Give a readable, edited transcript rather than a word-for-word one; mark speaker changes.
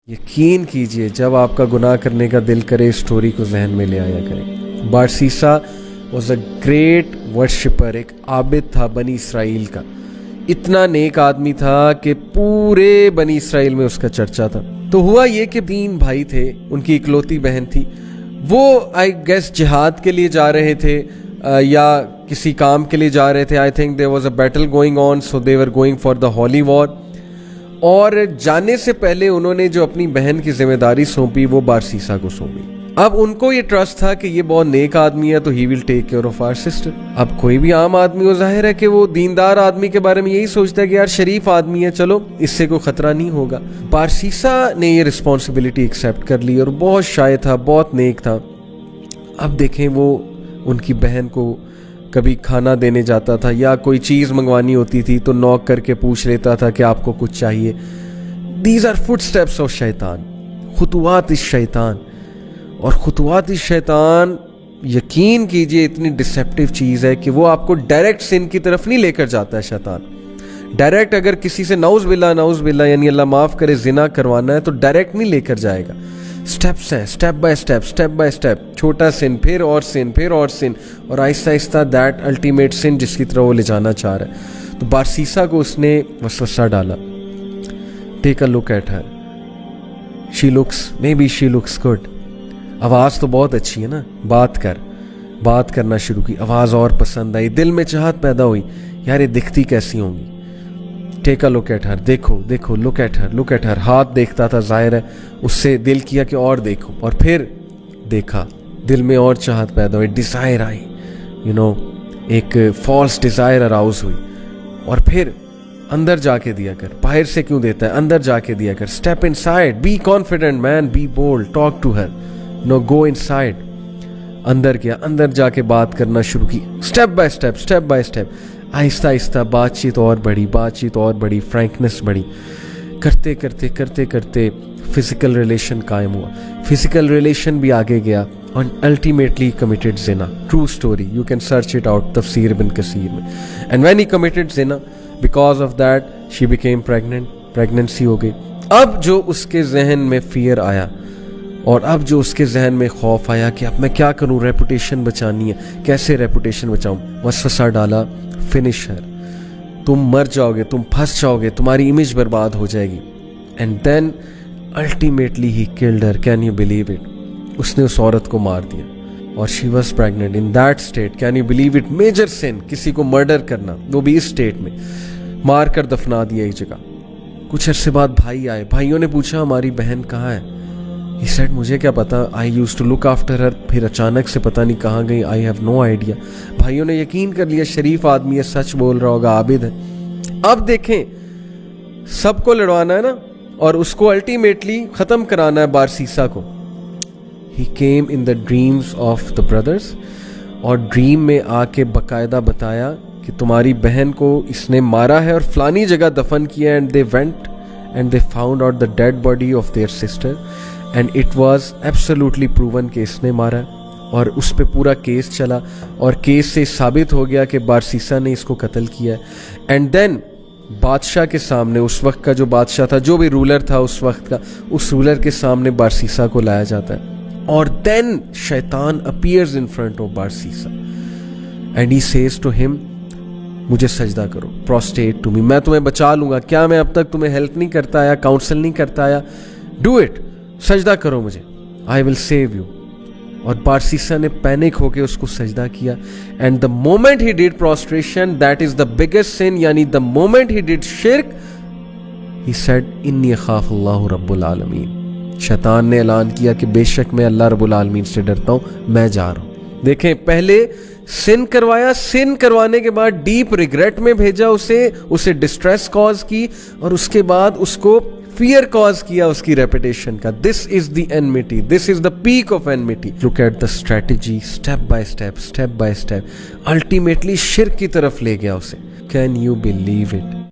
Speaker 1: یقین کیجئے جب آپ کا گناہ کرنے کا دل کرے اس سٹوری کو ذہن میں لے آیا کریں۔ بارسیسا واز اے گریٹ ورشپر، ایک عابد تھا بنی اسرائیل کا، اتنا نیک آدمی تھا کہ پورے بنی اسرائیل میں اس کا چرچا تھا۔ تو ہوا یہ کہ 3 بھائی تھے، ان کی اکلوتی بہن تھی، وہ آئی گیس جہاد کے لیے جا رہے تھے یا کسی کام کے لیے جا رہے تھے۔ I think there was a battle going on, so they were going for the holy war. اور جانے سے پہلے انہوں نے جو اپنی بہن کی ذمہ داری سونپی وہ بارسیسا کو سونپی۔ اب ان کو یہ ٹرسٹ تھا کہ یہ بہت نیک آدمی ہے تو he will take care of our sister. اب کوئی بھی عام آدمی ہو، ظاہر ہے کہ وہ دیندار آدمی کے بارے میں یہی سوچتا ہے کہ یار شریف آدمی ہے، چلو اس سے کوئی خطرہ نہیں ہوگا۔ بارسیسا نے یہ رسپانسبلٹی ایکسیپٹ کر لی اور بہت شائع تھا، بہت نیک تھا۔ اب دیکھیں وہ ان کی بہن کو کبھی کھانا دینے جاتا تھا یا کوئی چیز منگوانی ہوتی تھی تو نوک کر کے پوچھ لیتا تھا کہ آپ کو کچھ چاہیے۔ These are footsteps of شیطان، خطوات الشیطان۔ اور خطوات الشیطان یقین کیجئے اتنی ڈسیپٹیو چیز ہے کہ وہ آپ کو ڈائریکٹ سن کی طرف نہیں لے کر جاتا ہے شیطان۔ ڈائریکٹ اگر کسی سے نعوذ باللہ یعنی اللہ معاف کرے زنا کروانا ہے تو ڈائریکٹ نہیں لے کر جائے گا، سٹیپس ہیں، سٹیپ بائی سٹیپ، چھوٹا سن، پھر اور سن، اور آہستہ آہستہ دیٹ الٹیمیٹ سن جس کی طرح وہ لے جانا چاہ رہا ہے۔ تو بارسیسا کو اس نے وسوسہ ڈالا، take a look at her, maybe she looks good, آواز تو بہت اچھی ہے نا، بات کرنا شروع کی، آواز اور پسند آئی، دل میں چاہت پیدا ہوئی یار یہ دکھتی کیسی ہوں گی۔ ٹیک اے لک ایٹ ہر، دیکھو لک ایٹ ہر، ہاتھ دیکھتا تھا، ظاہر ہے اس سے دل کیا کہ اور دیکھو، اور پھر دیکھا، دل میں اور چاہت پیدا ہوئی، ڈیزائر آئی، ایک فالس ڈیزائر اراؤز ہوئی، اور پھر اندر جا کے دیا کر، باہر سے کیوں دیتا ہے، اندر جا کے دیا کر، step inside, be confident man, be bold, talk to her, go inside. اندر گیا، اندر جا کے بات کرنا شروع کی، اسٹیپ بائی اسٹیپ، آہستہ آہستہ بات چیت اور بڑھی، فرینکنس بڑھی، کرتے فزیکل ریلیشن قائم ہوا، فزیکل ریلیشن بھی آگے گیا، اور الٹیمیٹلی کمیٹڈ زنا، true story, you can search it out تفسیر ابن کثیر میں۔ اینڈ وین ہی کمیٹڈ زنا، because of that she became pregnancy ہو گئی۔ اب جو اس کے ذہن میں فیئر آیا، اور اب جو اس کے ذہن میں خوف آیا کہ اب میں کیا کروں، ریپوٹیشن بچانی ہے، کیسے ریپوٹیشن بچاؤں، وسوسہ ڈالا، فنش ہر، تم مر جاؤ گے، تم پھنس جاؤ گے، تمہاری امیج برباد ہو جائے گی۔ And then ultimately he killed her, can you believe it, اس نے اس عورت کو مار دیا، اور she was pregnant in that state, can you believe it, major sin, کسی کو مرڈر کرنا، وہ بھی اس اسٹیٹ میں، مار کر دفنا دیا ایک جگہ۔ کچھ عرصے بعد بھائی آئے، بھائیوں نے پوچھا ہماری بہن کہاں ہے؟ He said مجھے کیا پتا، I used to look after her، پھر اچانک سے پتہ نہیں کہاں گئی، I have no idea۔ بھائیوں نے یقین کر لیا شریف آدمی ہے، سچ بول رہا ہوگا، عابد ہے۔ اب دیکھیں سب کو لڑوانا ہے نا، اور اس کو الٹیمیٹلی ختم کرانا ہے بارسیسا کو۔ He came in the dreams of the brothers، اور ڈریم میں آ کے باقاعدہ بتایا کہ تمہاری بہن کو اس نے مارا ہے اور فلانی جگہ دفن کیا، and they went and they found out the dead body of their sister and it was absolutely proven کہ اس نے مارا ہے، اور اس پہ پورا کیس چلا، اور کیس سے ثابت ہو گیا کہ بارسیسا نے اس کو قتل کیا ہے۔ اینڈ دین بادشاہ کے سامنے، اس وقت کا جو بادشاہ تھا، جو بھی رولر تھا اس وقت کا، اس رولر کے سامنے بارسیسا کو لایا جاتا ہے، اور دین شیطان appears in front of Barsisa and he says to him, مجھے سجدہ کرو، پروسٹیٹ ٹو می، میں تمہیں بچا لوں گا، کیا میں اب تک تمہیں ہیلپ نہیں کرتا آیا، کاؤنسل نہیں کرتا آیا، ڈو اٹ، سجدہ کرو مجھے، آئی ول سیو یو۔ اور بارسیسا نے پینک ہو کے اس کو سجدہ کیا، and the moment he did prostration, that is the biggest sin, یعنی دا مومنٹ ہی ڈیڈ شرک، ہی سیڈ انی اخاف اللہ رب العالمین، شیطان نے اعلان کیا کہ بے شک میں اللہ رب العالمین سے ڈرتا ہوں، میں جا رہا ہوں۔ دیکھیں پہلے سن کروایا، سن کروانے کے بعد ڈیپ ریگریٹ میں بھیجا اسے ڈسٹریس کاز کی، اور اس کے بعد اس کو فیئر کاز کیا اس کی ریپوٹیشن کا۔ This is the enmity, this is the peak of enmity. Look at the strategy, step by step, ultimately شرک کی طرف لے گیا اسے۔ Can you believe it?